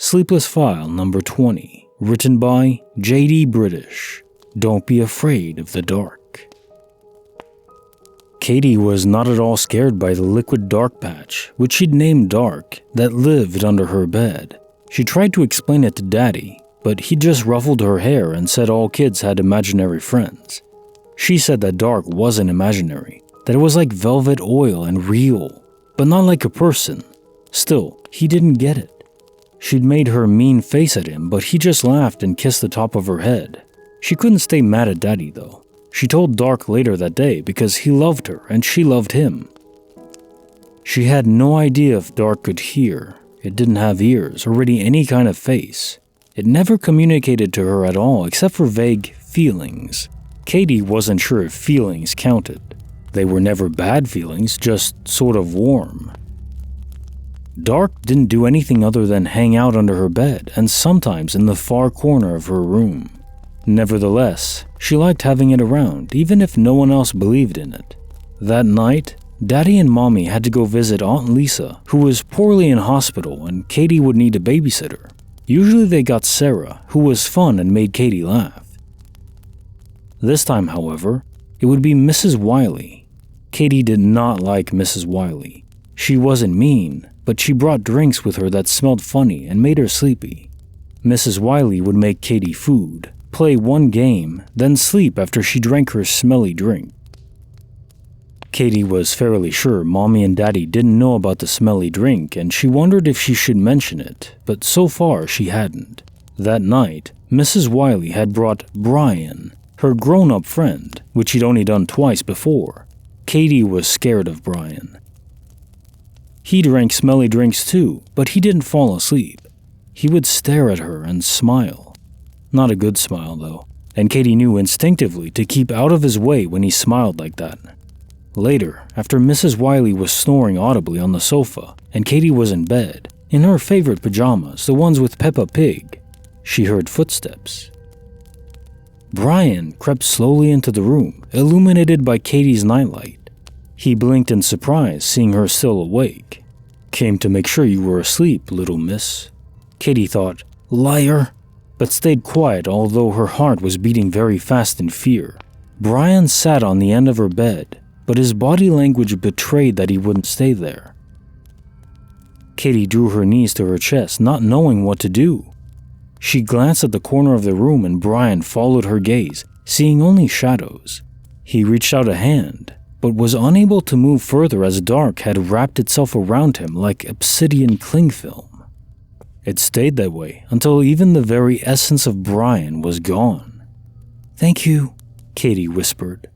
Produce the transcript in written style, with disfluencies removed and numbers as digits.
Sleepless File number 20, written by J.D. British. Don't be afraid of the dark. Katie was not at all scared by the liquid dark patch, which she'd named Dark, that lived under her bed. She tried to explain it to Daddy, but he just ruffled her hair and said all kids had imaginary friends. She said that Dark wasn't imaginary, that it was like velvet oil and real, but not like a person. Still, he didn't get it. She'd made her mean face at him, but he just laughed and kissed the top of her head. She couldn't stay mad at Daddy though. She told Dark later that day because he loved her and she loved him. She had no idea if Dark could hear. It didn't have ears or really any kind of face. It never communicated to her at all except for vague feelings. Katie wasn't sure if feelings counted. They were never bad feelings, just sort of warm. Dark didn't do anything other than hang out under her bed and sometimes in the far corner of her room. Nevertheless, she liked having it around, even if no one else believed in it. That night, Daddy and Mommy had to go visit Aunt Lisa, who was poorly in hospital, and Katie would need a babysitter. Usually they got Sarah, who was fun and made Katie laugh. This time, however, it would be Mrs. Wiley. Katie did not like Mrs. Wiley. She wasn't mean, but she brought drinks with her that smelled funny and made her sleepy. Mrs. Wiley would make Katie food, play one game, then sleep after she drank her smelly drink. Katie was fairly sure Mommy and Daddy didn't know about the smelly drink, and she wondered if she should mention it, but so far she hadn't. That night, Mrs. Wiley had brought Brian, her grown-up friend, which she'd only done twice before. Katie was scared of Brian. He drank smelly drinks too, but he didn't fall asleep. He would stare at her and smile. Not a good smile though, and Katie knew instinctively to keep out of his way when he smiled like that. Later, after Mrs. Wiley was snoring audibly on the sofa, and Katie was in bed, in her favorite pajamas, the ones with Peppa Pig, she heard footsteps. Brian crept slowly into the room, illuminated by Katie's nightlight. He blinked in surprise, seeing her still awake. "Came to make sure you were asleep, little miss." Katie thought, "Liar," but stayed quiet although her heart was beating very fast in fear. Brian sat on the end of her bed, but his body language betrayed that he wouldn't stay there. Katie drew her knees to her chest, not knowing what to do. She glanced at the corner of the room and Brian followed her gaze, seeing only shadows. He reached out a hand, but was unable to move further as dark had wrapped itself around him like obsidian cling film. It stayed that way until even the very essence of Brian was gone. "Thank you," Katie whispered.